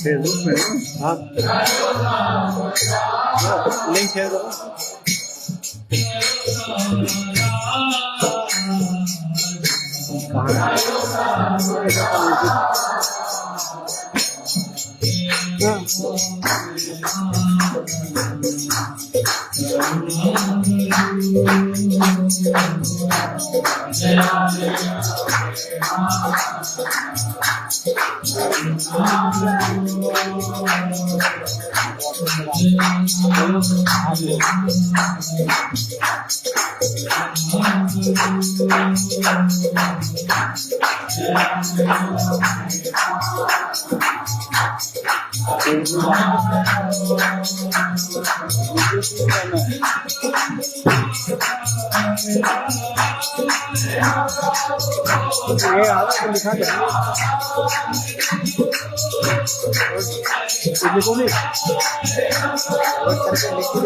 Facebook में हाँ link share करो ये आधा तो लिखा है लिखो नहीं और करके लिख के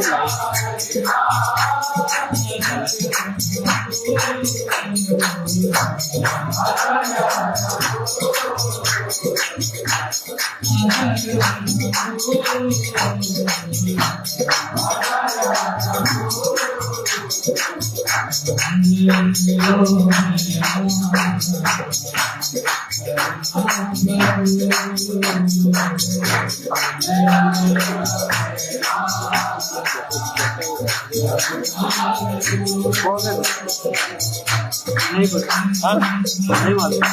लाइक नहीं पता, हाँ नहीं मालूम।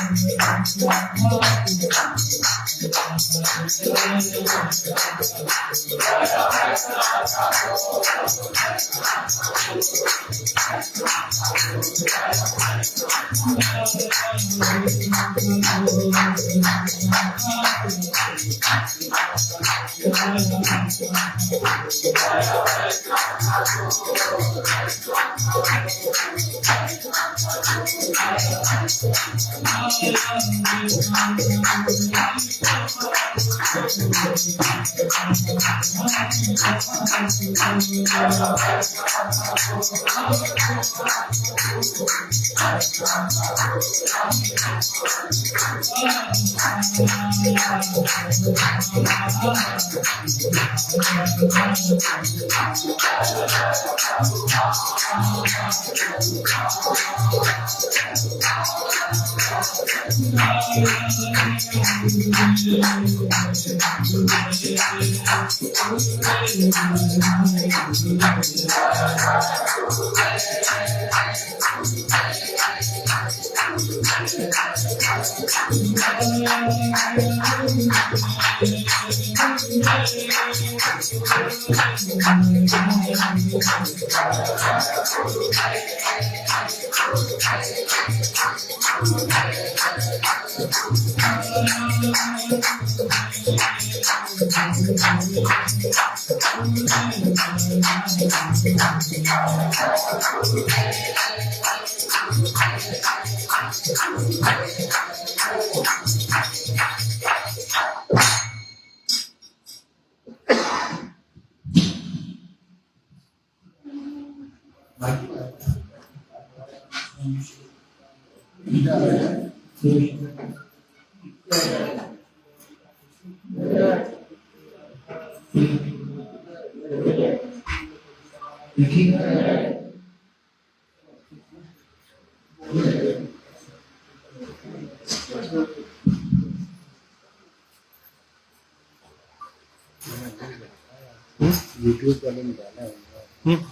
यूट्यूब वाले में डाला है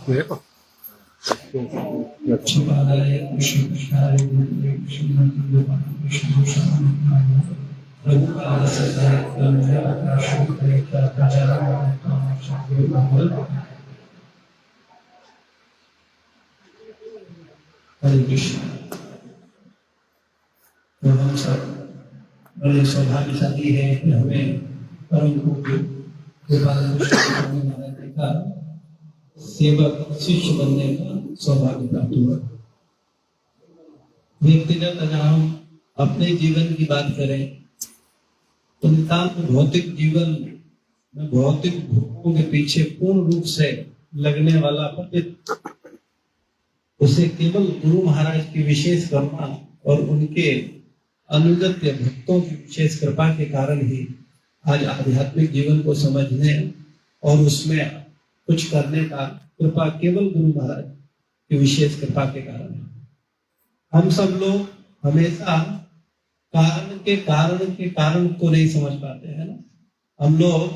मेरे को हरे कृष्ण। तो हम सब बड़े सौभाग्यशाली है कि हमें परम पूज्य गोपाल कृष्ण महाराज का सेवक शिष्य बनने का सौभाग्य प्राप्त हुआ। व्यक्तिगत अगर हम अपने जीवन की बात करें तो नितांत भौतिक जीवन में भौतिक भोगों के पीछे पूर्ण रूप से लगने वाला पंडित, उसे केवल गुरु महाराज की विशेष करुणा और उनके अनुगत भक्तों की विशेष कृपा के कारण ही आज आध्यात्मिक जीवन को समझने और उसमें कुछ करने का कृपा केवल गुरु महाराज की विशेष कृपा के कारण है। हम सब लोग हमेशा कारण के कारण को नहीं समझ पाते हैं ना। हम लोग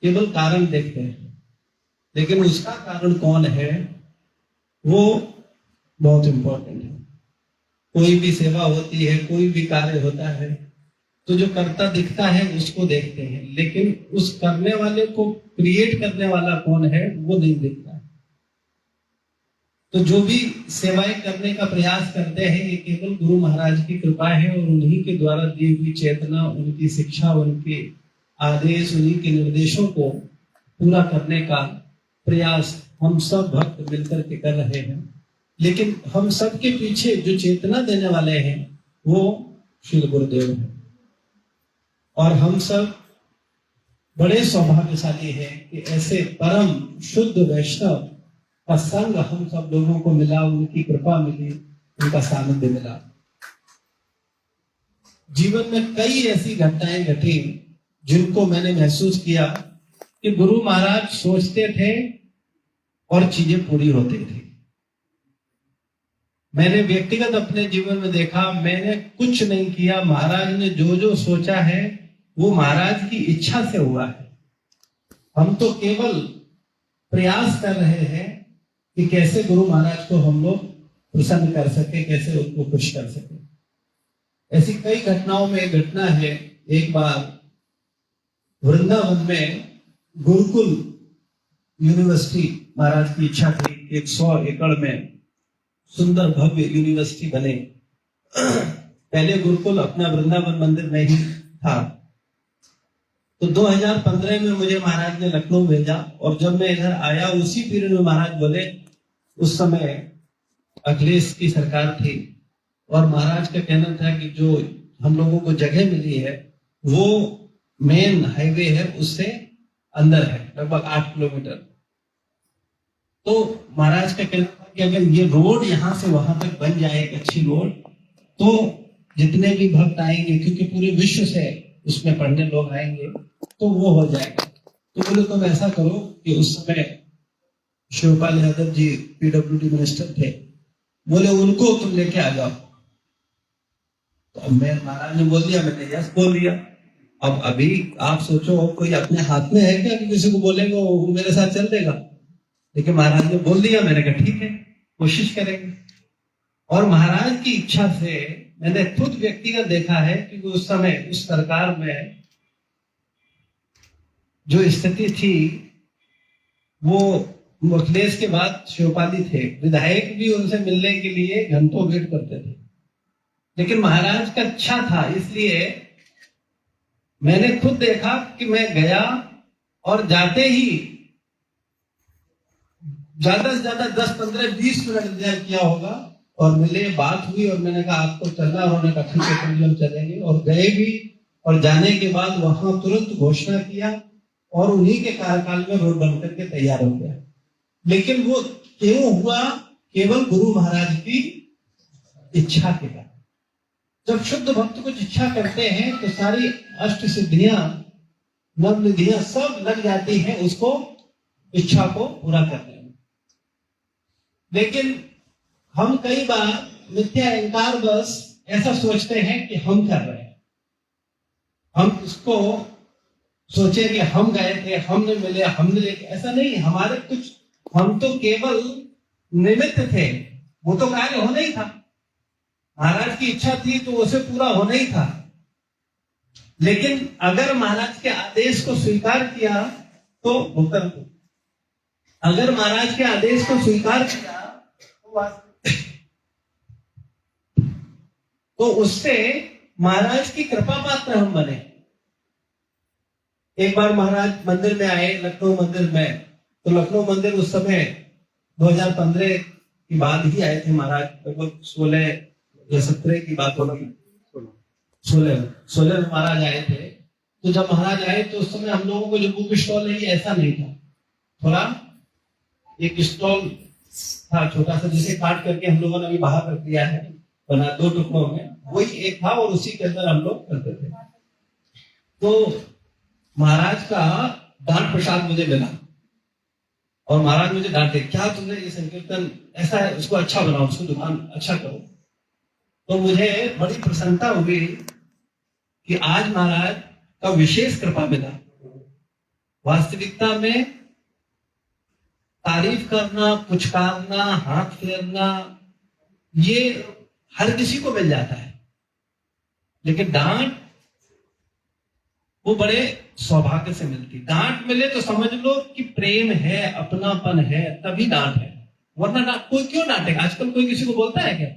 केवल कारण देखते हैं, लेकिन उसका कारण कौन है वो बहुत इंपॉर्टेंट है। कोई भी सेवा होती है, कोई भी कार्य होता है, तो जो करता दिखता है उसको देखते हैं, लेकिन उस करने वाले को क्रिएट करने वाला कौन है वो नहीं देखता है। तो जो भी सेवाएं करने का प्रयास करते हैं ये केवल गुरु महाराज की कृपा है और उन्हीं के द्वारा दी हुई चेतना, उनकी शिक्षा, उनके आदेश, उन्हीं के निर्देशों को पूरा करने का प्रयास हम सब भक्त मिलकर के कर रहे हैं। लेकिन हम सब के पीछे जो चेतना देने वाले हैं वो श्री गुरुदेव हैं। और हम सब बड़े सौभाग्यशाली हैं कि ऐसे परम शुद्ध वैष्णव का संग हम सब लोगों को मिला, उनकी कृपा मिली, उनका सानिध्य मिला। जीवन में कई ऐसी घटनाएं घटी जिनको मैंने महसूस किया कि गुरु महाराज सोचते थे और चीजें पूरी होती थी। मैंने व्यक्तिगत अपने जीवन में देखा, मैंने कुछ नहीं किया, महाराज ने जो जो सोचा है वो महाराज की इच्छा से हुआ है। हम तो केवल प्रयास कर रहे हैं कि कैसे गुरु महाराज को हम लोग प्रसन्न कर सके, कैसे उनको खुश कर सके। ऐसी कई घटनाओं में एक घटना है, एक बार वृंदावन में गुरुकुल यूनिवर्सिटी, महाराज की इच्छा थी 100 एकड़ में सुंदर भव्य यूनिवर्सिटी बने। पहले गुरुकुल अपना वृंदावन मंदिर में ही था। तो 2015 में मुझे महाराज ने लखनऊ भेजा, और जब मैं इधर आया उसी पीरियड में महाराज बोले, उस समय अखिलेश की सरकार थी और महाराज का कहना था कि जो हम लोगों को जगह मिली है वो मेन हाईवे है, उससे अंदर है, लगभग 8 किलोमीटर। तो महाराज का कहना था कि अगर ये रोड यहाँ से वहां तक बन जाए, एक अच्छी रोड, तो जितने भी भक्त आएंगे, क्योंकि पूरे विश्व से उसमें पढ़ने लोग आएंगे, तो वो हो जाएगा। तो बोले तुम ऐसा करो कि उस समय शिवपाल यादव जी पीडब्ल्यूडी मिनिस्टर थे, बोले उनको तुम लेके आ जाओ। तो अब मैं, महाराज ने बोल दिया, मैंने यस बोल दिया। अब अभी आप सोचो, कोई अपने हाथ में है क्या कि किसी को बोलेगा वो मेरे साथ चल देगा? लेकिन महाराज ने बोल दिया, मैंने कहा ठीक है, कोशिश करेंगे। और महाराज की इच्छा से मैंने खुद व्यक्तिगत देखा है कि उस समय उस सरकार में जो स्थिति थी, वो अखिलेश के बाद शिवपाली थे, विधायक भी उनसे मिलने के लिए घंटों वेट करते थे। लेकिन महाराज का इच्छा था, इसलिए मैंने खुद देखा कि मैं गया और जाते ही ज्यादा से ज्यादा 10, 15, 20 मिनट इंतजार किया होगा, और मिले, बात हुई, और मैंने कहा आपको चलना, उन्होंने कहा ठीक है चलिए हम चलेंगे, और गए भी। और जाने के बाद वहां तुरंत घोषणा किया, और उन्हीं के कार्यकाल में रोड बनकर के तैयार हो गया। लेकिन वो क्यों हुआ? केवल गुरु महाराज की इच्छा के कारण। जब शुद्ध भक्त कुछ इच्छा करते हैं तो सारी अष्ट सिद्धियां, नवनिधियां सब लग जाती हैं उसको, इच्छा को पूरा करने में। लेकिन हम कई बार मिथ्या अहंकार बस ऐसा सोचते हैं कि हम कर रहे हैं, हम इसको सोचे कि हम गए थे, हमने मिले, हमने लेके, ऐसा नहीं। हमारे कुछ, हम तो केवल निमित्त थे, वो तो कार्य होना ही था। महाराज की इच्छा थी तो उसे पूरा होना ही था। लेकिन अगर महाराज के आदेश को स्वीकार किया तो भुगतान, अगर महाराज के आदेश को स्वीकार किया तो उससे महाराज की कृपा पात्र हम बने। एक बार महाराज मंदिर में आए, लखनऊ मंदिर में, तो लखनऊ मंदिर उस समय 2015 की बात ही आए थे महाराज, लगभग 16 या 17 की बात होगी, 16 में महाराज आए थे। तो जब महाराज आए तो उस समय हम लोगों को जो बुक स्टॉल है ऐसा नहीं था, थोड़ा एक स्टॉल था छोटा सा, जिसे काट करके हम लोगों ने अभी बाहर रख दिया है, बना 2 टुकड़ों में, वही एक था, और उसी के अंदर हम लोग करते थे। तो महाराज का दान प्रसाद मुझे मिला, और महाराज मुझे डांटे, क्या तुमने ये संकीर्तन ऐसा है, उसको अच्छा बनाओ, उसको दुकान अच्छा करो। तो मुझे बड़ी प्रसन्नता हुई कि आज महाराज का विशेष कृपा मिला। वास्तविकता में तारीफ करना, पुचकारना, हाथ फेरना, ये हर किसी को मिल जाता है, लेकिन डांट वो बड़े सौभाग्य से मिलती। डांट मिले तो समझ लो कि प्रेम है, अपनापन है, तभी डांट है, वरना कोई क्यों डांटेगा? आजकल कोई किसी को बोलता है क्या?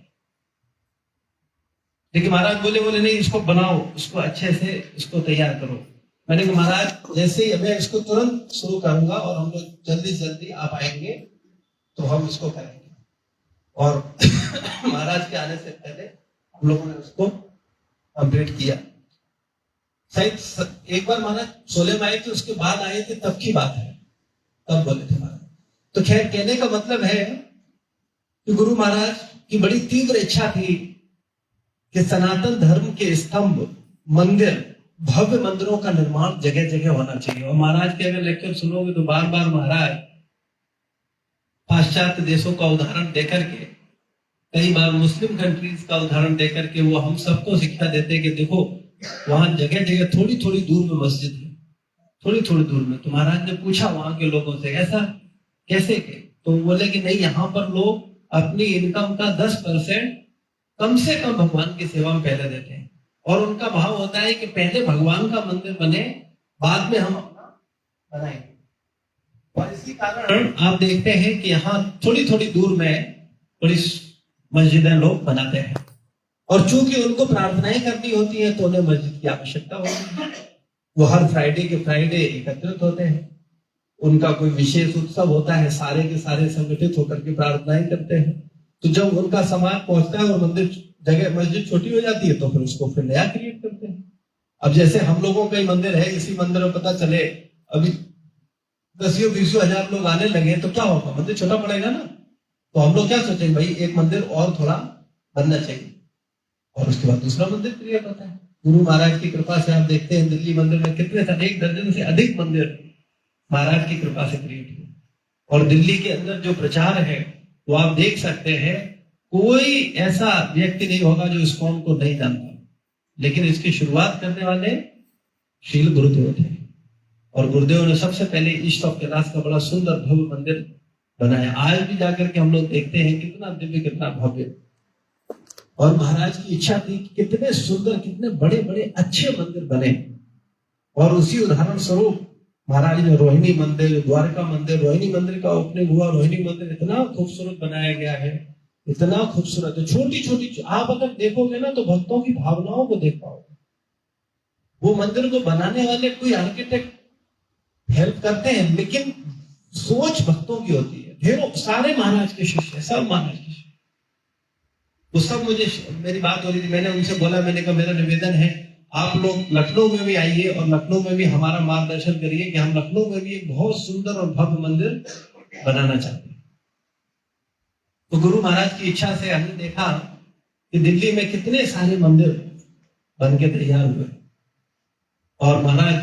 लेकिन महाराज बोले नहीं, इसको बनाओ, इसको अच्छे से इसको तैयार करो। मैंने कहा महाराज जैसे ही मैं इसको तुरंत शुरू करूंगा और हम लोग जल्दी जल्दी आप आएंगे तो हम इसको करेंगे। और महाराज के आने से पहले हम लोगों ने उसको कंप्लीट किया। शायद एक बार महाराज 16 में आए थे, उसके बाद आए थे, तब की बात है, तब बोले थे महाराज। तो खैर कहने का मतलब है कि गुरु महाराज की बड़ी तीव्र इच्छा थी कि सनातन धर्म के स्तंभ, मंदिर, भव्य मंदिरों का निर्माण जगह जगह होना चाहिए। और महाराज के अगर लेक्चर सुनोगे तो बार बार महाराज पाश्चात्य देशों का उदाहरण देकर के कई बार मुस्लिम कंट्रीज का उदाहरण देकर के वो हम सबको शिक्षा देते हैं कि देखो वहां जगह जगह थोड़ी थोड़ी दूर में मस्जिद है, थोड़ी थोड़ी दूर में। तो महाराज ने पूछा वहां के लोगों से ऐसा कैसे के, तो बोले कि नहीं, यहाँ पर लोग अपनी इनकम का 10% कम से कम भगवान की सेवा में पहले देते हैं, और उनका भाव होता है कि पहले भगवान का मंदिर बने, बाद में हम अपना बनाएंगे। और इसी कारण आप देखते हैं कि यहाँ थोड़ी थोड़ी दूर में बड़ी मस्जिदें लोग बनाते हैं, और चूंकि उनको प्रार्थनाएं करनी होती है तो उन्हें मस्जिद की आवश्यकता होती है। वो हर फ्राइडे के फ्राइडे एकत्रित होते हैं, उनका कोई विशेष उत्सव होता है, सारे के सारे संगठित होकर के प्रार्थनाएं करते हैं। तो जब उनका समाज पहुंचता है और मंदिर जगह मस्जिद छोटी हो जाती है तो फिर उसको फिर नया क्रिएट करते हैं। अब जैसे हम लोगों का ही मंदिर है, इसी मंदिर में पता चले अभी 10-20 हजार लोग आने लगे तो क्या होगा, मंदिर छोटा पड़ेगा ना। तो हम लोग क्या सोचेंगे, भाई एक मंदिर और थोड़ा बनना चाहिए, और उसके बाद दूसरा मंदिर क्रिएट होता है। गुरु महाराज की कृपा से आप देखते हैं दिल्ली मंदिर में कितने 1 दर्जन से अधिक मंदिर महाराज की कृपा से क्रिएट हुए। और दिल्ली के अंदर जो प्रचार है वो आप देख सकते हैं, कोई ऐसा व्यक्ति नहीं होगा जो इस्कॉन को नहीं जानता, लेकिन इसकी शुरुआत करने वाले श्रील गुरुदेव थे। और गुरुदेव ने सबसे पहले ईस्ट ऑफ कैलाश का बड़ा सुंदर भव्य मंदिर बनाया। आज भी जाकर के हम लोग देखते हैं कितना दिव्य, कितना भव्य। और महाराज की इच्छा थी कि कितने सुंदर, कितने बड़े बड़े अच्छे मंदिर बने। और उसी उदाहरण स्वरूप महाराज ने रोहिणी मंदिर, द्वारका मंदिर, रोहिणी मंदिर का ओपनिंग हुआ। रोहिणी मंदिर इतना खूबसूरत बनाया गया है, इतना खूबसूरत है। छोटी छोटी आप अगर देखोगे ना तो भक्तों की भावनाओं को देख पाओगे। वो मंदिर को बनाने वाले कोई आर्किटेक्ट हेल्प करते हैं, लेकिन सोच भक्तों की होती है। ढेरों सारे महाराज के शिष्य, सब महाराज के शिष्य, वो सब मुझे, मेरी बात हो रही थी, मैंने उनसे बोला, मैंने कहा मेरा निवेदन है आप लोग लखनऊ में भी आइए और लखनऊ में भी हमारा मार्गदर्शन करिए कि हम लखनऊ में भी एक बहुत सुंदर और भव्य मंदिर बनाना चाहते हैं। तो गुरु महाराज की इच्छा से हमने देखा कि दिल्ली में कितने सारे मंदिर बन के तैयार हुए, और महाराज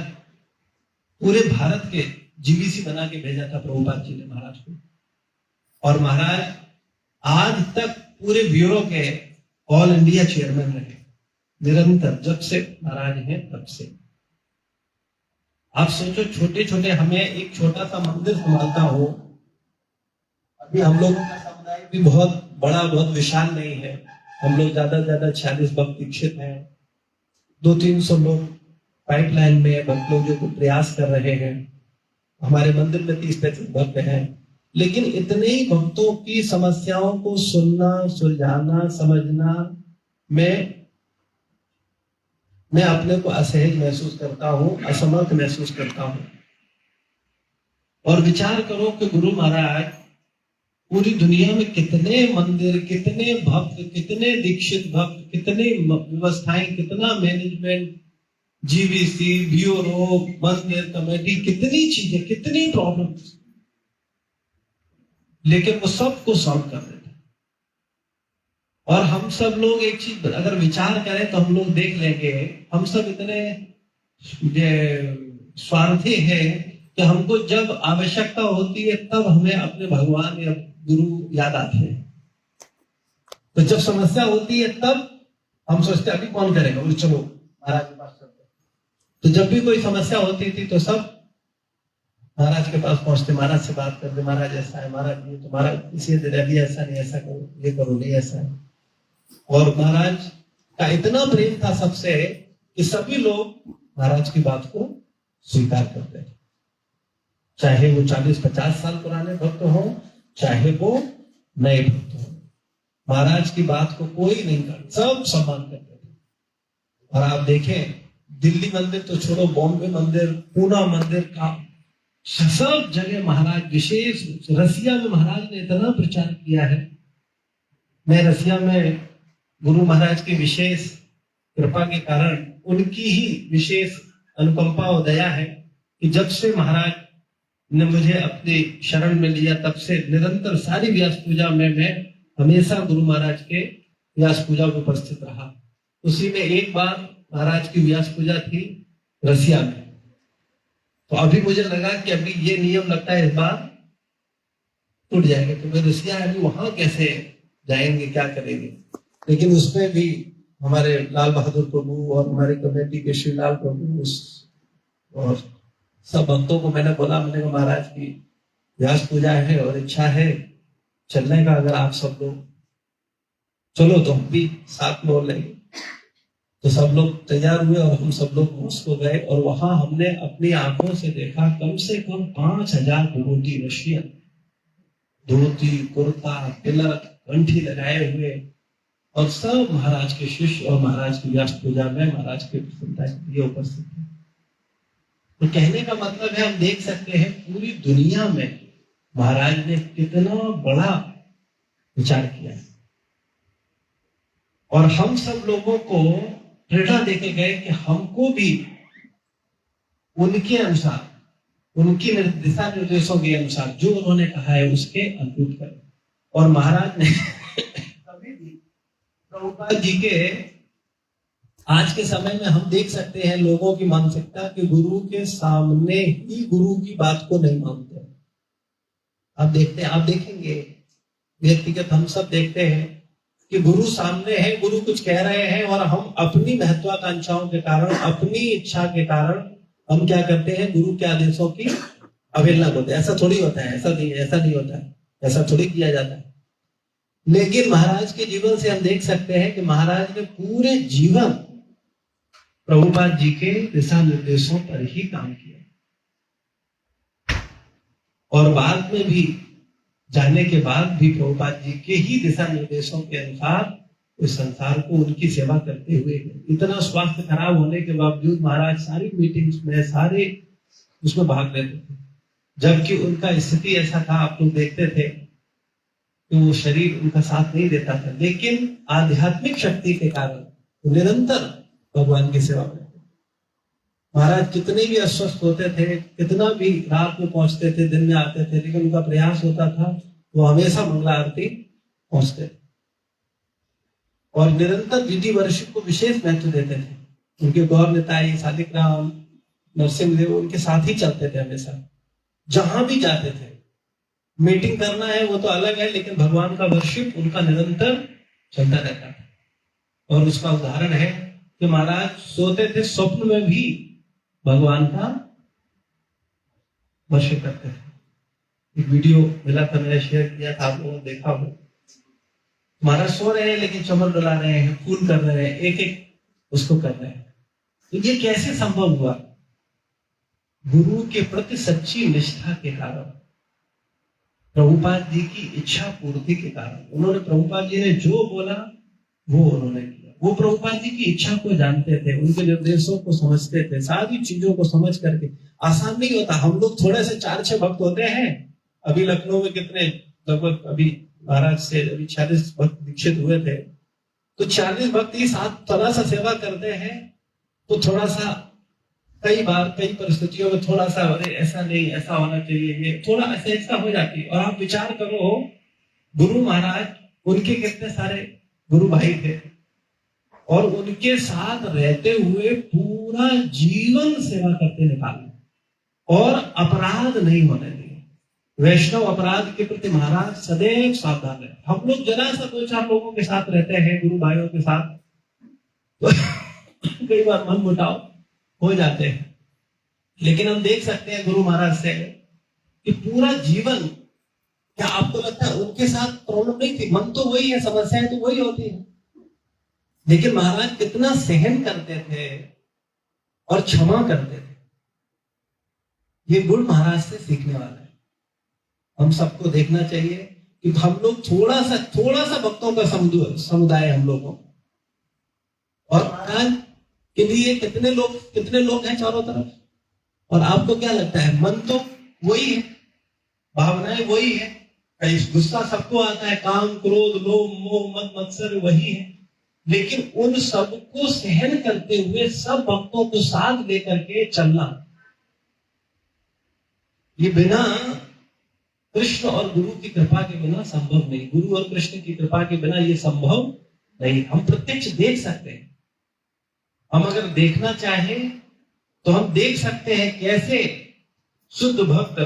पूरे भारत के जीवीसी बना के भेजा था प्रभुपाद जी ने महाराज को। और महाराज आज तक पूरे ब्यूरो के ऑल इंडिया चेयरमैन रहे निरंतर, जब से महाराज हैं तब से। आप सोचो, छोटे छोटे, हमें एक छोटा सा मंदिर संभालता हो। अभी हम लोगों का समुदाय भी बहुत बड़ा, बहुत विशाल नहीं है। हम लोग ज्यादा से ज्यादा 46 भक्त दीक्षित हैं, 200-300 लोग पाइपलाइन में भक्त लोग जो प्रयास कर रहे हैं। हमारे मंदिर में 30-35 भक्त हैं, लेकिन इतने ही भक्तों की समस्याओं को सुनना, सुलझाना, समझना में मैं अपने को असहज महसूस करता हूं, असमर्थ महसूस करता हूं। और विचार करो कि गुरु महाराज पूरी दुनिया में कितने मंदिर, कितने भक्त, कितने दीक्षित भक्त, कितने व्यवस्थाएं, कितना मैनेजमेंट, जीवीसी, ब्यूरो, मंदिर कमेटी, कितनी चीजें, कितनी प्रॉब्लम्स, लेकिन वो सबको सॉल्व कर देते। और हम सब लोग एक चीज अगर विचार करें तो हम लोग देख लेंगे, हम सब इतने स्वार्थी हैं कि हमको जब आवश्यकता होती है तब हमें अपने भगवान या गुरु याद आते हैं। तो जब समस्या होती है तब हम सोचते हैं अभी कौन करेगा, बोले चलो महाराज के पास चलते। तो जब भी कोई समस्या होती थी तो सब महाराज के पास पहुंचते, महाराज से बात करते, महाराज ऐसा है, महाराज ये तो, महाराज इसे दे दिया, ऐसा नहीं, ऐसा करो, ये करो, नहीं ऐसा है। और महाराज का इतना प्रेम था सबसे कि सभी लोग महाराज की बात को स्वीकार करते थे, चाहे वो 40-50 साल पुराने भक्त हो, चाहे वो नए भक्त हो। महाराज की बात को कोई नहीं करता, सब सम्मान करते थे। और आप देखें, दिल्ली मंदिर तो छोड़ो, बॉम्बे मंदिर, पूना मंदिर का सब जगह महाराज, विशेष रसिया में महाराज ने इतना प्रचार किया है। मैं रसिया में गुरु महाराज की विशेष कृपा के कारण, उनकी ही विशेष अनुकंपा और दया है कि जब से महाराज ने मुझे अपनी शरण में लिया तब से निरंतर सारी व्यास पूजा में मैं हमेशा गुरु महाराज के व्यास पूजा में उपस्थित रहा। उसी में एक बार महाराज की व्यास पूजा थी रसिया में, तो अभी मुझे लगा कि अभी ये नियम लगता है इस बार टूट जाएगा, क्योंकि रसिया अभी वहां कैसे जाएंगे, क्या करेंगे। लेकिन उसमें भी हमारे लाल बहादुर प्रभु और हमारे कमेटी के श्री लाल प्रभु और सब भक्तों को मैंने बोला, मैंने कहा महाराज की व्यास पूजा है और इच्छा है चलने का, अगर आप सब लोग चलो तो हम भी साथ में हो लेंगे। तो सब लोग तैयार हुए और हम सब लोग मॉस्को गए और वहां हमने अपनी आंखों से देखा कम से कम 5000 धोती रशियन, धोती कुर्ता तिलक कंठी लगाए हुए, और सब महाराज के शिष्य और महाराज की व्यास पूजा में महाराज के प्रसन्नता के लिए उपस्थित थे। तो कहने का मतलब है, हम देख सकते हैं पूरी दुनिया में महाराज ने कितना बड़ा विचार किया है, और हम सब लोगों को प्रेरणा देके गए कि हमको भी उनके अनुसार, उनकी दिशा निर्देशों के अनुसार जो उन्होंने कहा है उसके अनुरूप करें। और महाराज ने कभी भी प्रभुपाद जी के, आज के समय में हम देख सकते हैं लोगों की मानसिकता कि गुरु के सामने ही गुरु की बात को नहीं मानते। आप देखेंगे व्यक्तिगत हम सब देखते हैं कि गुरु सामने है, गुरु कुछ कह रहे हैं और हम अपनी महत्वाकांक्षाओं के कारण, अपनी इच्छा के कारण हम क्या करते हैं, गुरु के आदेशों की अवहेलना करते हैं। ऐसा थोड़ी होता है, ऐसा नहीं होता है, ऐसा थोड़ी किया जाता है। लेकिन महाराज के जीवन से हम देख सकते हैं कि महाराज ने पूरे जीवन प्रभुपाद जी के दिशा निर्देशों पर ही काम किया, और बाद में भी जाने के बाद भी प्रभुपाद जी के ही दिशा निर्देशों के अनुसार इस संसार को उनकी सेवा करते हुए, इतना स्वास्थ्य खराब होने के बावजूद महाराज सारी मीटिंग्स में, सारे उसमें भाग लेते थे। जबकि उनका स्थिति ऐसा था, आप लोग देखते थे कि वो शरीर उनका साथ नहीं देता था, लेकिन आध्यात्मिक शक्ति के कारण निरंतर भगवान की सेवा करते। महाराज कितने भी अस्वस्थ होते थे, कितना भी रात में पहुंचते थे, दिन में आते थे, लेकिन उनका प्रयास होता था वो हमेशा मंगला आरती पहुंचते थे, और निरंतर विधि वर्षिप को विशेष महत्व देते थे। उनके गौर निताई, सालिग्राम, नरसिंहदेव उनके साथ ही चलते थे हमेशा, जहां भी जाते थे। मीटिंग करना है वो तो अलग है, लेकिन भगवान का वर्षिप उनका निरंतर चलता रहता था। और उसका उदाहरण है कि महाराज सोते थे, स्वप्न में भी भगवान का वर्षिप करते थे। एक वीडियो मिला था, मैंने शेयर किया था, आप लोगों ने देखा हो। महाराज सो रहे हैं लेकिन चमर डला रहे हैं, फूल कर रहे हैं, एक एक उसको कर रहे हैं। तो ये कैसे संभव हुआ? गुरु के प्रति सच्ची निष्ठा के कारण, प्रभुपाद जी की इच्छा पूर्ति के कारण। उन्होंने, प्रभुपाद जी ने जो बोला वो उन्होंने किया। वो प्रभुपाद जी की इच्छा को जानते थे, उनके निर्देशों को समझते थे, सारी चीजों को समझ करके। आसान नहीं होता। हम लोग थोड़े से 4-6 भक्त होते हैं। अभी लखनऊ में कितने, लगभग अभी महाराज से अभी 40 भक्त दीक्षित हुए थे, तो 40 भक्त ही साथ तरह सा सेवा करते हैं। तो थोड़ा सा, कई बार कई परिस्थितियों में थोड़ा सा, अरे ऐसा नहीं, ऐसा होना चाहिए, ये थोड़ा ऐसा हो जाती है। और आप विचार करो, गुरु महाराज, उनके कितने सारे गुरु भाई थे, और उनके साथ रहते हुए पूरा जीवन सेवा करते निकाले, और अपराध नहीं होने दिए। वैष्णव अपराध के प्रति महाराज सदैव सावधान रहे। हम लोग जरा सा 2-4 लोगों के साथ रहते हैं, गुरु भाइयों के साथ, तो कई बार मन मुटाव हो जाते हैं। लेकिन हम देख सकते हैं गुरु महाराज से कि पूरा जीवन, क्या आपको लगता है उनके साथ प्रॉब्लम नहीं थी? मन तो वही है, समस्याएं तो वही होती है, लेकिन महाराज कितना सहन करते थे और क्षमा करते थे। ये गुण महाराज से सीखने वाला है। हम सबको देखना चाहिए कि हम लोग थोड़ा सा भक्तों का समुदाय हम लोगों, और महाराज के लिए कितने लोग हैं चारों तरफ। और आपको क्या लगता है? मन तो वही है, भावनाएं वही है, गुस्सा सबको आता है, काम, क्रोध, लोभ, मोह, मद, मत्सर वही है। लेकिन उन सबको सहन करते हुए सब भक्तों को साथ लेकर के चलना, ये बिना कृष्ण और गुरु की कृपा के बिना संभव नहीं। गुरु और कृष्ण की कृपा के बिना ये संभव नहीं। हम प्रत्यक्ष देख सकते हैं। हम अगर देखना चाहें तो हम देख सकते हैं कैसे शुद्ध भक्त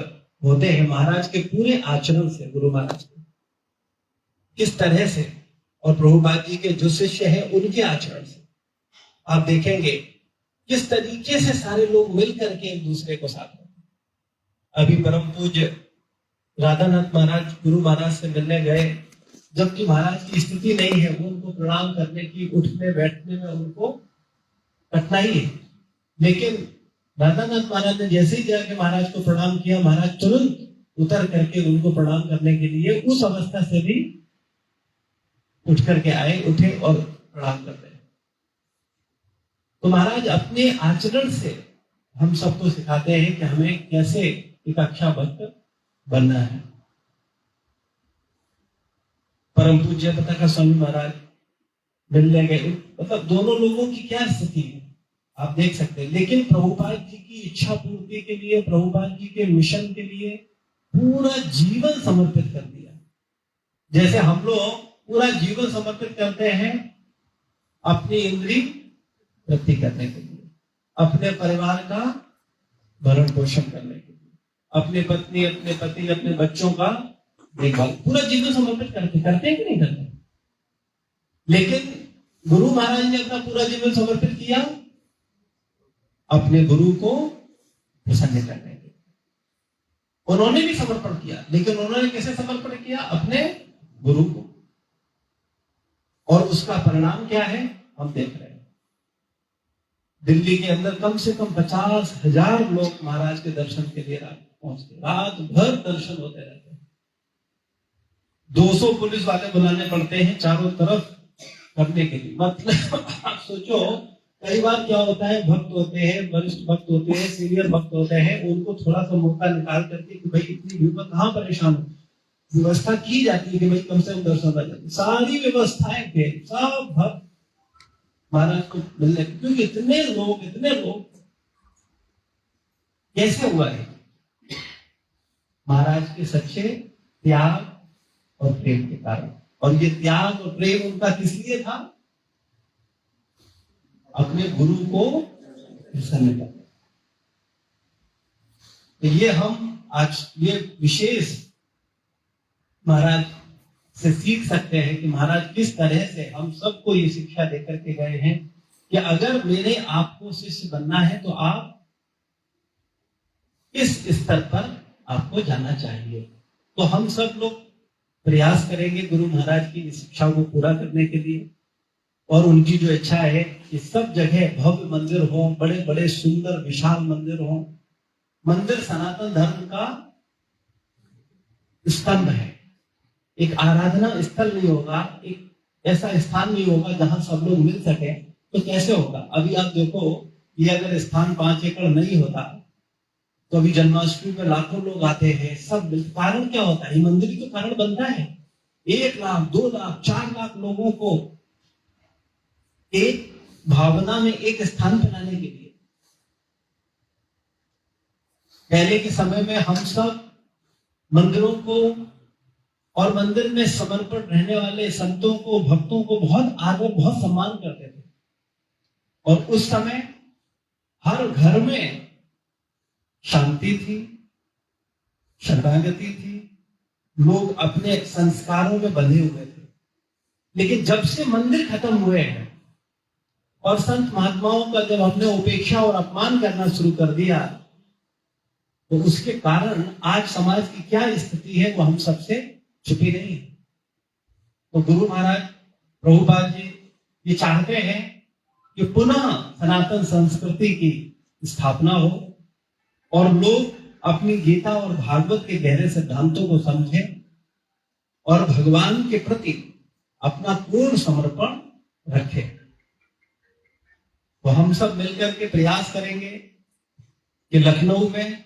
होते हैं महाराज के पूरे आचरण से, गुरु महाराज के। किस तरह से, और प्रभुपाद जी के जो शिष्य हैं उनके आचरण से आप देखेंगे किस तरीके से सारे लोग मिल करके एक दूसरे को साथ में। अभी परम पूज्य राधानाथ महाराज गुरु महाराज से मिलने गए, जबकि महाराज की स्थिति नहीं है, वो उनको प्रणाम करने की, उठने बैठने में उनको कठिनाई है, लेकिन राधानाथ महाराज ने जैसे ही जाके महाराज को प्रणाम किया, महाराज तुरंत उतर करके उनको प्रणाम करने के लिए उस अवस्था से भी उठ करके आए, उठे और प्रणाम कर रहे। तो महाराज अपने आचरण से हम सबको सिखाते हैं कि हमें कैसे एक अच्छा भक्त बनना है। परम पूज्य पताका स्वामी महाराज मिलने गए, मतलब दोनों लोगों की क्या स्थिति है आप देख सकते हैं, लेकिन प्रभुपाद जी की इच्छा पूर्ति के लिए, प्रभुपाद जी के मिशन के लिए पूरा जीवन समर्पित कर दिया। जैसे हम लोग पूरा जीवन समर्पित करते हैं अपनी इंद्रिय वृद्धि करने के लिए, अपने परिवार का भरण पोषण करने के लिए, अपने पत्नी, अपने पति, अपने बच्चों का देखभाल, पूरा जीवन समर्पित करते हैं कि नहीं करते? लेकिन गुरु महाराज ने अपना पूरा जीवन समर्पित किया अपने गुरु को प्रसन्न करने के लिए। उन्होंने भी समर्पण किया, लेकिन उन्होंने कैसे समर्पण किया? अपने गुरु को। और उसका परिणाम क्या है हम देख रहे हैं। दिल्ली के अंदर कम से कम 50,000 लोग महाराज के दर्शन के लिए पहुंचते, रात भर दर्शन होते रहते हैं। 200 पुलिस वाले बुलाने पड़ते हैं चारों तरफ करने के लिए। मतलब आप सोचो, कई बार क्या होता है, भक्त होते हैं, वरिष्ठ भक्त होते हैं, सीनियर भक्त होते हैं, उनको थोड़ा सा मौका निकाल करके कि भाई इतनी भीड़ में कहां परेशान हो, व्यवस्था की जाती है कि भाई कम से कम दर्शन आ जाए। सारी व्यवस्थाएं थे, सब भक्त महाराज को मिलने, क्योंकि इतने लोग कैसे हुआ है? महाराज के सच्चे त्याग और प्रेम के कारण। और ये त्याग और प्रेम उनका किस लिए था? अपने गुरु को प्रसन्न करना। तो ये हम आज ये विशेष महाराज से सीख सकते हैं कि महाराज किस तरह से हम सबको ये शिक्षा देकर के गए हैं कि अगर मेरे आपको शिष्य बनना है तो आप इस स्तर पर आपको जाना चाहिए। तो हम सब लोग प्रयास करेंगे गुरु महाराज की शिक्षा को पूरा करने के लिए, और उनकी जो इच्छा है कि सब जगह भव्य मंदिर हो, बड़े बड़े सुंदर विशाल मंदिर हो। मंदिर सनातन धर्म का स्तंभ है, एक आराधना स्थल नहीं होगा, एक ऐसा स्थान नहीं होगा जहां सब लोग मिल सके, तो कैसे होगा? अभी आप देखो, ये अगर स्थान 5 एकड़ नहीं होता तो अभी जन्माष्टमी में लाखों लोग आते हैं, सब कारण क्या होता है? मंदिर ही तो कारण बनता है। 1 लाख, 2 लाख, 4 लाख लोगों को एक भावना में एक स्थान बनाने के लिए। पहले के समय में हम सब मंदिरों को और मंदिर में समर्पण रहने वाले संतों को, भक्तों को बहुत आदर, बहुत सम्मान करते थे। और उस समय हर घर में शांति थी, शरणागति थी, लोग अपने संस्कारों में बंधे हुए थे। लेकिन जब से मंदिर खत्म हुए हैं और संत महात्माओं का जब हमने उपेक्षा और अपमान करना शुरू कर दिया, तो उसके कारण आज समाज की क्या स्थिति है वो हम सबसे छुपी नहीं है। तो गुरु महाराज प्रभुपाद जी ये चाहते हैं कि पुनः सनातन संस्कृति की स्थापना हो और लोग अपनी गीता और भागवत के गहरे सिद्धांतों को समझें और भगवान के प्रति अपना पूर्ण समर्पण रखें। तो हम सब मिलकर के प्रयास करेंगे कि लखनऊ में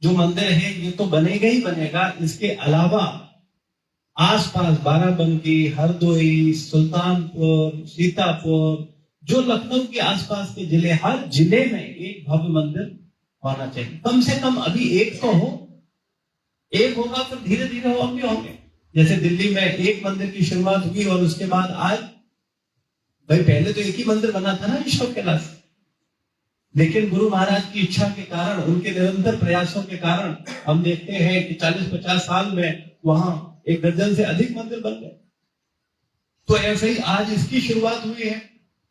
जो मंदिर है ये तो बनेगा ही बनेगा, इसके अलावा आसपास बाराबंकी, हरदोई, सुल्तानपुर, सीतापुर, जो लखनऊ के आसपास के जिले, हर जिले में एक भव्य मंदिर होना चाहिए। कम से कम अभी एक तो हो, एक होगा फिर धीरे धीरे और भी होंगे। जैसे दिल्ली में एक मंदिर की शुरुआत हुई और उसके बाद आज, भाई पहले तो एक ही मंदिर बना था ना अशोक कैलाश, लेकिन गुरु महाराज की इच्छा के कारण, उनके निरंतर प्रयासों के कारण हम देखते हैं कि 40-50 साल में वहां 1 दर्जन से अधिक मंदिर बन गए। तो ऐसे ही आज इसकी शुरुआत हुई है।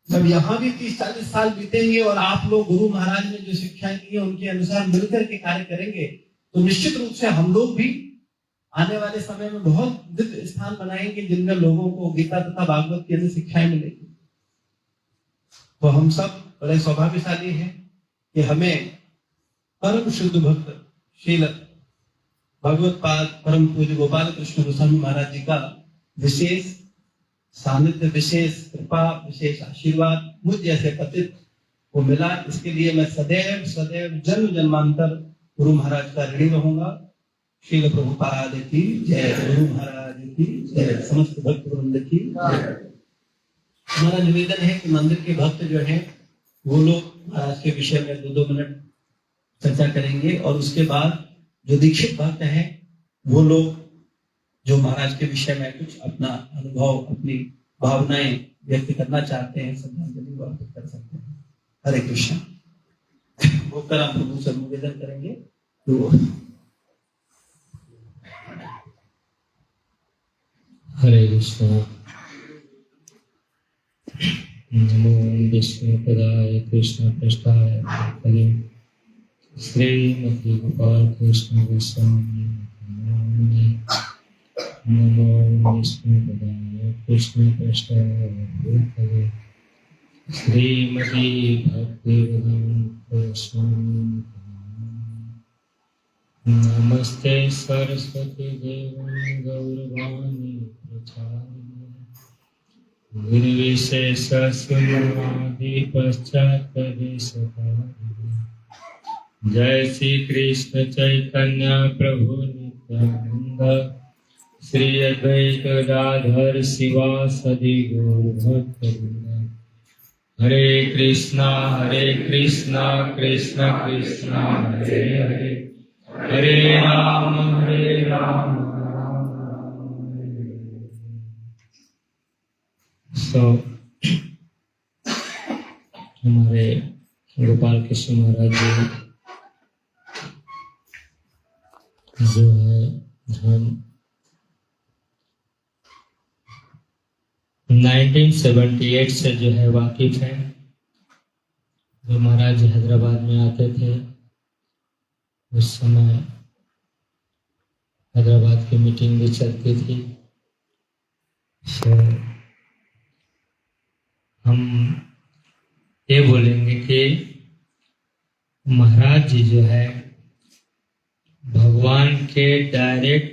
जब यहाँ भी 30-40 साल बीतेंगे और आप लोग गुरु महाराज ने जो शिक्षाएं दी है उनके अनुसार मिलकर के कार्य करेंगे, तो निश्चित रूप से हम लोग भी आने वाले समय में बहुत दिव्य स्थान बनाएंगे जिनमें लोगों को गीता तथा भागवत की ऐसी शिक्षाएं मिलेगी। तो हम सब बड़े सौभाग्यशाली हैं कि हमें परम शुद्ध भक्त शील भगवत पाद परम पूज्य गोपाल कृष्ण गोस्वामी महाराज जी का विशेष सानिध्य, विशेष कृपा, विशेष आशीर्वाद मुझ जैसे पतित को मिला। इसके लिए मैं सदैव सदैव जन्म जन्मांतर गुरु महाराज का ऋणी रहूंगा। श्रील प्रभुपाद की जय, गुरु महाराज की जय, समस्त भक्त वृंद की जय। हमारा निवेदन है कि मंदिर के भक्त जो हैं वो लोग महाराज के विषय में 2-2 मिनट चर्चा करेंगे और उसके बाद जो दीक्षित भक्त हैं वो लोग जो महाराज के विषय में कुछ अपना अनुभव, अपनी भावनाएं व्यक्त करना चाहते हैं, श्रद्धांजलि अर्पित कर सकते हैं। हरे कृष्ण। होकर हम प्रभु से निवेदन करेंगे। तो हरे कृष्ण। नमो विष्णु पदाय कृष्ण पृष्ठाय भूतले श्रीमती गोपाल कृष्ण गोस्वामी नमो विष्णु पदाय कृष्ण पृष्ठाय भूतले श्रीमती भक्ति गोस्वामी नमस्ते सरस्वती देवी गौरवाणी प्रचारिणे निर्विशेष शून्यवादी पश्चात्पदेशकारिणे जय श्री कृष्ण चैतन्य प्रभु नित्यानंद श्री अद्वैत गदाधर शिवासदि गौर भक्तवृंद। हरे कृष्णा कृष्ण कृष्ण हरे हरे हरे राम राम हमारे गोपाल कृष्ण महाराज जी जो है हम 1978 से जो है वाकिफ है। जो महाराज जी हैदराबाद में आते थे उस समय हैदराबाद की मीटिंग भी चलती थी। तो हम ये बोलेंगे कि महाराज जी जो है भगवान के डायरेक्ट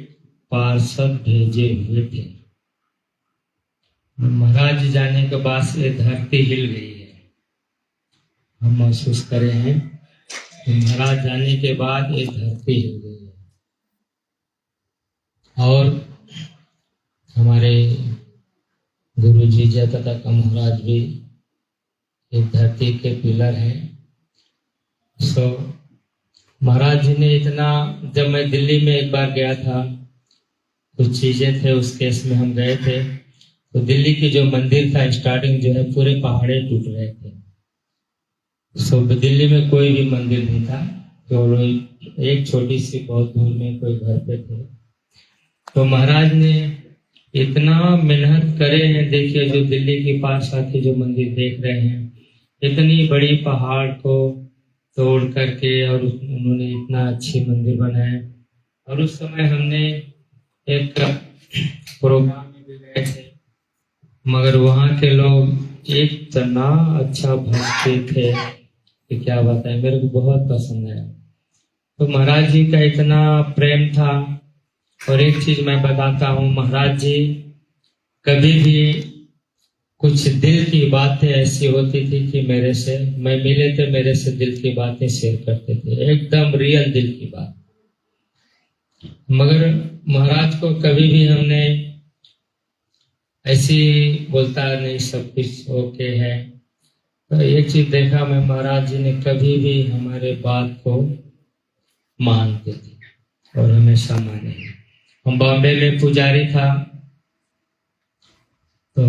पार्षद भेजे हुए थे। महाराज जी जाने के बाद से धरती हिल गई है। हम महसूस करे हैं कि महाराज जाने के बाद ये धरती हिल गई है। और हमारे गुरु जी जयप्रदा का महाराज भी एक धरती के पिलर हैं। सो महाराज जी ने इतना, जब मैं दिल्ली में एक बार गया था, कुछ चीजें थे उस केस में हम गए थे, तो दिल्ली की जो मंदिर था स्टार्टिंग जो है पूरे पहाड़े टूट रहे थे। सो दिल्ली में कोई भी मंदिर नहीं था, केवल एक छोटी सी बहुत दूर में कोई घर पे थे। तो महाराज ने इतना मेहनत करे हैं। देखिए जो दिल्ली के पास आके जो मंदिर देख रहे हैं, इतनी बड़ी पहाड़ को तोड़ करके और उन्होंने इतना अच्छी मंदिर बनाया। और उस समय हमने एक प्रोग्राम में भी गए थे, मगर वहाँ के लोग इतना अच्छा भक्ति थे कि क्या बताएं, मेरे को बहुत पसंद आया। तो महाराज जी का इतना प्रेम था। और एक चीज मैं बताता हूँ, महाराज जी कभी भी कुछ दिल की बातें ऐसी होती थी कि मेरे से, मैं मिले थे, मेरे से दिल की बातें शेयर करते थे, एकदम रियल दिल की बात। मगर महाराज को कभी भी हमने ऐसी बोलता नहीं सब कुछ ओके है। तो एक चीज देखा मैं, महाराज जी ने कभी भी हमारे बात को मानते थे और हमेशा माने। हम बॉम्बे में पुजारी था, तो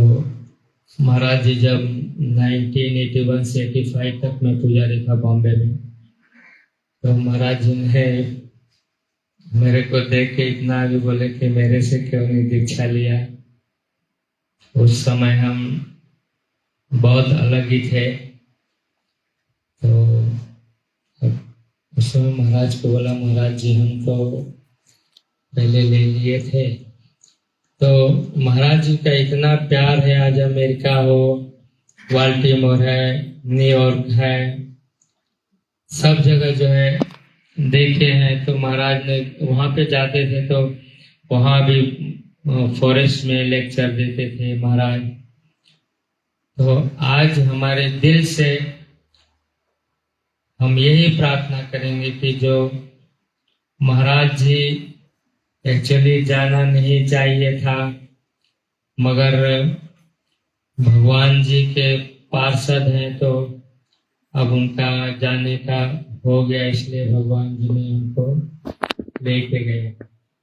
महाराज जी जब 1981 से 85 तक मैं पुजारी था बॉम्बे में, तो महाराज जी ने मेरे को देख के इतना भी बोले कि मेरे से क्यों नहीं दीक्षा लिया। उस समय हम बहुत अलग ही थे। तो उस समय महाराज को बोला, महाराज जी हम तो पहले ले लिए थे। तो महाराज जी का इतना प्यार है, आज अमेरिका हो, बाल्टीमोर है, न्यूयॉर्क है, सब जगह जो है देखे हैं। तो महाराज ने वहाँ पे जाते थे तो वहाँ भी फॉरेस्ट में लेक्चर देते थे महाराज। तो आज हमारे दिल से हम यही प्रार्थना करेंगे कि जो महाराज जी एक्चुअली जाना नहीं चाहिए था, मगर भगवान जी के पार्षद हैं तो अब उनका जाने का हो गया, इसलिए भगवान जी ने उनको लेके गए।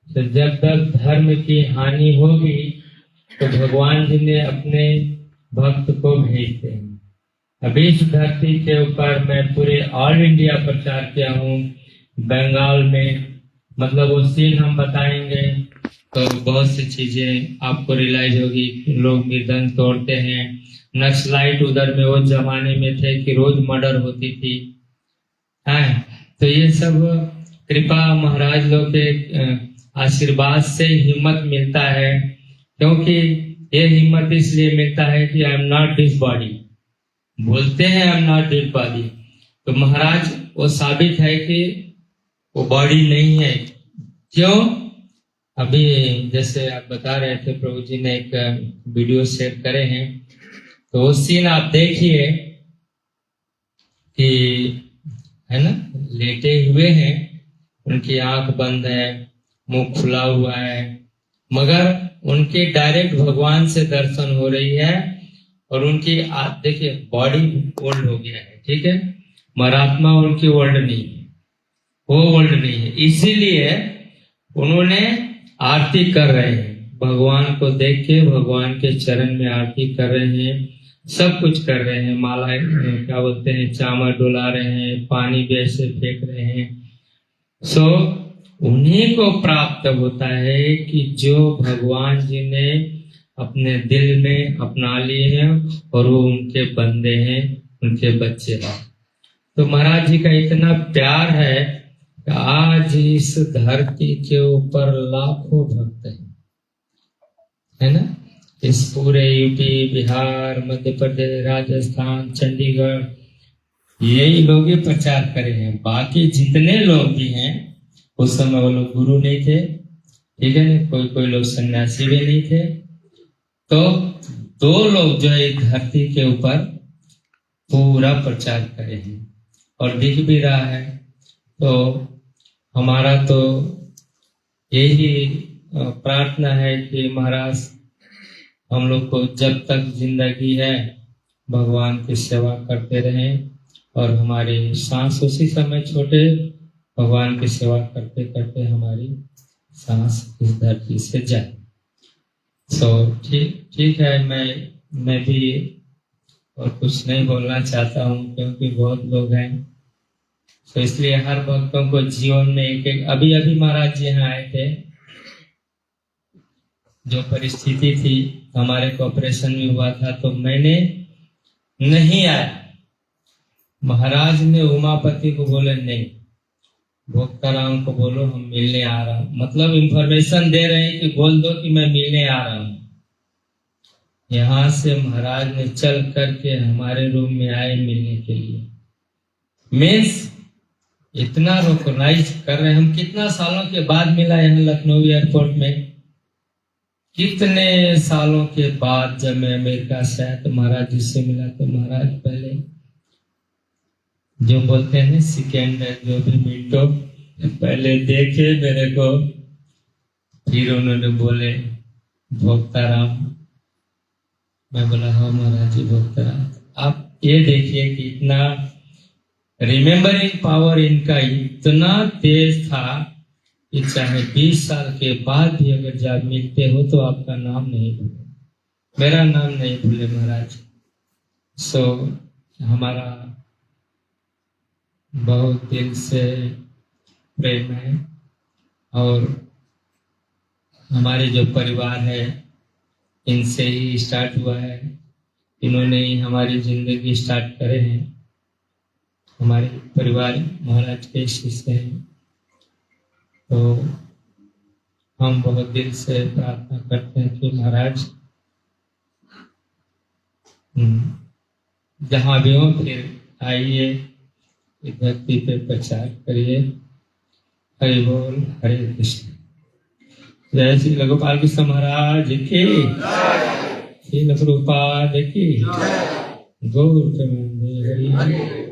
तो जब तक धर्म की हानि होगी तो भगवान जी ने अपने भक्त को भेजते हैं। अभी इस धरती के ऊपर मैं पूरे ऑल इंडिया प्रचार किया हूँ, बंगाल में, मतलब वो सीन हम बताएंगे तो बहुत सी चीजें आपको रियलाइज होगी। लोग मृदंग तोड़ते हैं, नक्सलाइट उधर में वो जमाने में थे कि रोज मर्डर होती थी। हाँ, तो ये सब कृपा महाराज लोग के आशीर्वाद से हिम्मत मिलता है, क्योंकि ये हिम्मत इसलिए मिलता है कि I am not this body, बोलते हैं I am not this body, तो महाराज वो साबित है कि वो बॉडी नहीं है। क्यों? अभी जैसे आप बता रहे थे, प्रभु जी ने एक वीडियो शेयर करे हैं, तो वो सीन आप देखिए कि है ना, लेटे हुए हैं, उनकी आंख बंद है, मुंह खुला हुआ है, मगर उनके डायरेक्ट भगवान से दर्शन हो रही है। और उनकी देखिए बॉडी ओल्ड हो गया है, ठीक है, मरात्मा उनकी ओल्ड नहीं है, वो ओल्ड नहीं है, इसीलिए उन्होंने आरती कर रहे हैं, भगवान को देख के भगवान के चरण में आरती कर रहे हैं, सब कुछ कर रहे हैं, माला क्या बोलते हैं, चामर डुला रहे हैं, पानी भी ऐसे फेंक रहे हैं। सो उन्हीं को प्राप्त होता है कि जो भगवान जी ने अपने दिल में अपना लिए हैं और वो उनके बंदे हैं, उनके बच्चे हैं। तो महाराज जी का इतना प्यार है कि आज इस धरती के ऊपर लाखों भक्त हैं, है ना, इस पूरे यूपी, बिहार, मध्य प्रदेश, राजस्थान, चंडीगढ़, यही लोग ही प्रचार करे हैं। बाकी जितने लोग भी हैं, उस समय वो लोग गुरु नहीं थे, ठीक है ना, कोई कोई लोग सन्यासी भी नहीं थे। तो दो लोग जो है धरती के ऊपर पूरा प्रचार करे हैं और दिख भी रहा है। तो हमारा तो यही प्रार्थना है कि महाराज हम लोग को जब तक जिंदगी है भगवान की सेवा करते रहें, और हमारी सांस उसी समय छोटे, भगवान की सेवा करते करते हमारी सांस इस धरती से जाए। सो ठीक है, मैं भी और कुछ नहीं बोलना चाहता हूँ, क्योंकि बहुत लोग हैं, तो इसलिए हर भक्तों को जीवन में एक एक, अभी अभी महाराज जी यहाँ आए थे, जो परिस्थिति थी, हमारे को ऑपरेशन में हुआ था, तो मैंने नहीं आया, महाराज ने उमापति को बोले नहीं, भोक्ताराम को बोलो हम मिलने आ रहा हूं, मतलब इंफॉर्मेशन दे रहे हैं कि बोल दो कि मैं मिलने आ रहा हूं। यहां से महाराज ने चल करके हमारे रूम में आए मिलने के लिए, मीन्स इतना रिकॉग्नाइज कर रहे हैं। हम कितना सालों के बाद मिला यहाँ लखनऊ एयरपोर्ट में, कितने सालों के बाद जब मैं अमेरिका से आया तो महाराज जी से मिला, तो महाराज पहले जो बोलते हैं सेकेंड जो भी मिनटों पहले देखे मेरे को, फिर उन्होंने बोले भोक्ताराम, मैं बोला हाँ महाराज जी भोक्ताराम। आप ये देखिए कि इतना रिमेम्बरिंग पावर इनका इतना तेज था कि चाहे 20 साल के बाद भी अगर जब मिलते हो तो आपका नाम नहीं भूले, मेरा नाम नहीं भूले महाराज। सो हमारा बहुत दिल से प्रेम है, और हमारे जो परिवार है इनसे ही स्टार्ट हुआ है। इन्होंने ही हमारी जिंदगी स्टार्ट करे हैं। हमारे परिवार महाराज के शिष्य हैं। तो हम बहुत दिल से प्रार्थना करते हैं कि महाराज जहाँ भी हो फिर आइए, धरती पे प्रचार करिए। हरि बोल, हरे कृष्ण। जय श्री लघुपाल कृष्ण महाराज की, श्री लघुपाद की, गौर प्रेमानंद हरि।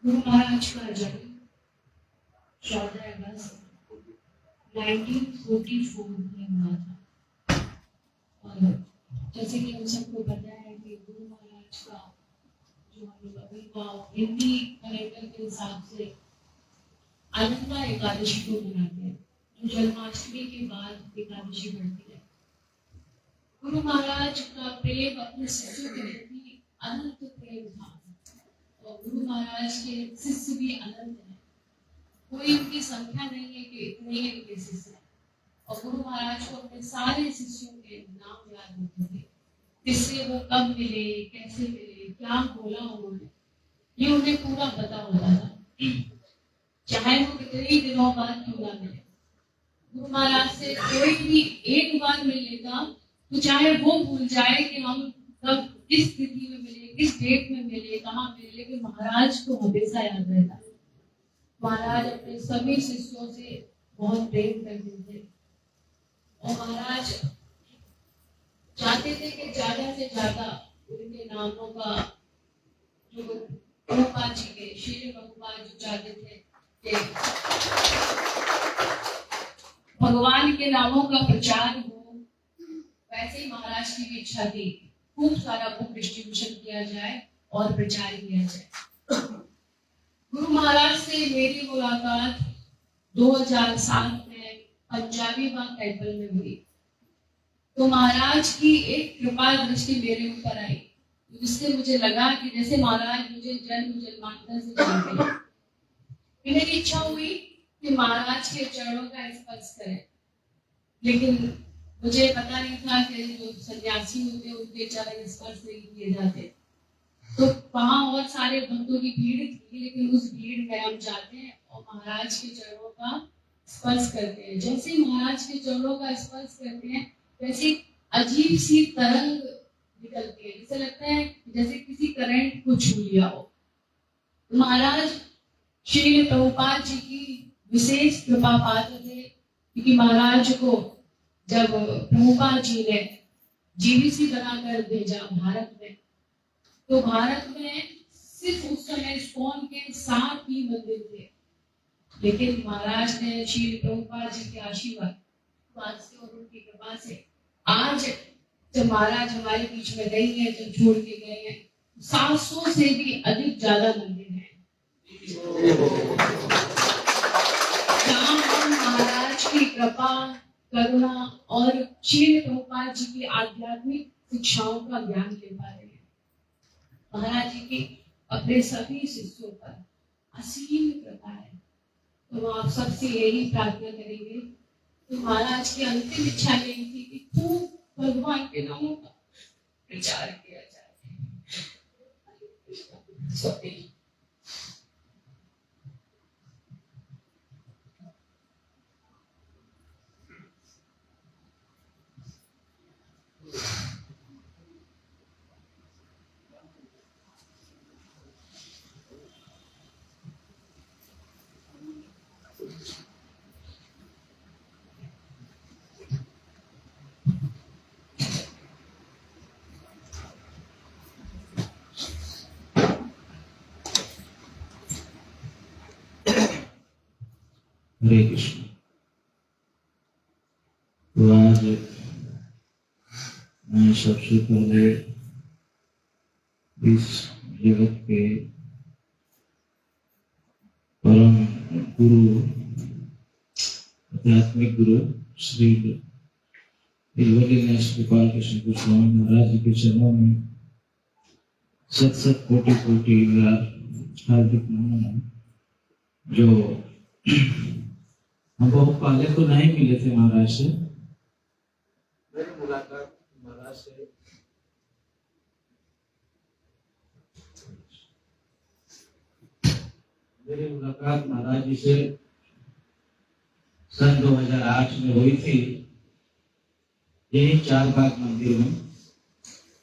गुरु महाराज का जन्म 14 अगस्त 1944 में हुआ था। और जैसे कि हम सबको पता है कि गुरु महाराज का जो हम लोग आविर्भाव हिंदी कैलेंडर के हिसाब से अनंता एकादशी को मनाते हैं, जो जन्माष्टमी के बाद एकादशी बढ़ती है। गुरु महाराज का प्रेम अपने शिष्यों के प्रति अनंत प्रेम था और गुरु महाराज के शिष्य भी अनंत हैं। कोई उनकी संख्या नहीं है कि इतने ही उनके शिष्य हैं। और गुरु महाराज को अपने सारे शिष्यों के नाम याद होते थे, किससे वो कब मिले, कैसे मिले, क्या बोला उन्होंने, ये उन्हें पूरा पता होता था, चाहे वो कितने ही दिनों बाद क्यों ना मिले। गुरु महाराज से कोई भी एक बार मिल लेता तो चाहे वो भूल जाए कि हम कब किस स्थिति में मिले, किस डेट में मिले, कहाँ मिले, लेकिन महाराज को हमेशा याद रहता। महाराज अपने सभी शिष्यों से बहुत प्रेम करते थे और महाराज चाहते थे कि ज्यादा से ज्यादा उनके नामों का, जो प्रभुपाद जी के श्री प्रभुपाद जी चाहते थे कि भगवान के नामों का प्रचार हो, वैसे ही महाराज की भी इच्छा थी खूब सारा बुक डिस्ट्रीब्यूशन किया जाए और प्रचार किया जाए। गुरु महाराज से मेरी मुलाकात 2007 में पंजाबी बाग टेम्पल में हुई। तो महाराज की एक कृपा दृष्टि मेरे ऊपर आई, जिससे मुझे लगा कि जैसे महाराज मुझे जन्म जन्मांतर से जानते हैं। मेरी इच्छा हुई कि महाराज के चरणों का स्पर्श करें, लेकिन मुझे पता नहीं था कि जो सन्यासी होते हैं उनके चरण स्पर्श नहीं किए जाते। तो वहां और सारे भक्तों की भीड़ थी, लेकिन उस भीड़ में हम जाते हैं और महाराज के चरणों का स्पर्श करते हैं। जैसे ही महाराज के चरणों का स्पर्श करते हैं, वैसे अजीब सी तरंग निकलती है, जैसे लगता है जैसे किसी करंट को छू लिया हो। महाराज श्री प्रभुपाद जी की विशेष कृपा पात्र थे, क्योंकि महाराज को जब प्रभुपाद जी ने जीवीसी बनाकर भेजा भारत में, तो भारत में सिर्फ उस समय इस्कॉन के 7 ही मंदिर थे, लेकिन महाराज ने श्री प्रभुपाद जी के आशीर्वाद से और उनकी कृपा से आज जब महाराज हमारे बीच में नहीं है, जब छोड़ के गए हैं, 700 से भी अधिक ज्यादा मंदिर हैं। महाराज की कृपा, करुणा और श्री प्रभुपाद जी की आध्यात्मिक शिक्षाओं का ज्ञान ले पा रहे हैं। महाराज जी की अपने सभी शिष्यों पर असीम कृपा है। तो आप सबसे यही प्रार्थना करेंगे। तो महाराज की अंतिम इच्छा यही थी कि खूब भगवान के नामों का प्रचार किया जाए। हरे कृष्ण। तो आज मैं सबसे पहले इस जगत के परम गुरु, आध्यात्मिक गुरु श्री तिरुवल्लुवर गोपाल कृष्ण गोस्वामी महाराज जी के चरणों में सत सत कोटि कोटि हार्दिक नमन। जो हम बहुत पहले तो नहीं मिले थे महाराज से, मेरी मुलाकात महाराज से महाराज जी से सन 2008 में हुई थी, यही चारबाग मंदिर में।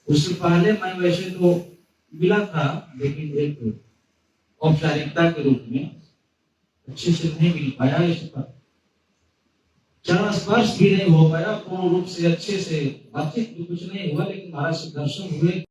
उससे पहले मैं वैसे तो मिला था, लेकिन एक औपचारिकता के रूप में अच्छे से नहीं मिल पाया। इसका चरण स्पर्श भी नहीं हो पाया, पूर्ण रूप से अच्छे से बातचीत भी कुछ नहीं हुआ, लेकिन महाराज से दर्शन हुए।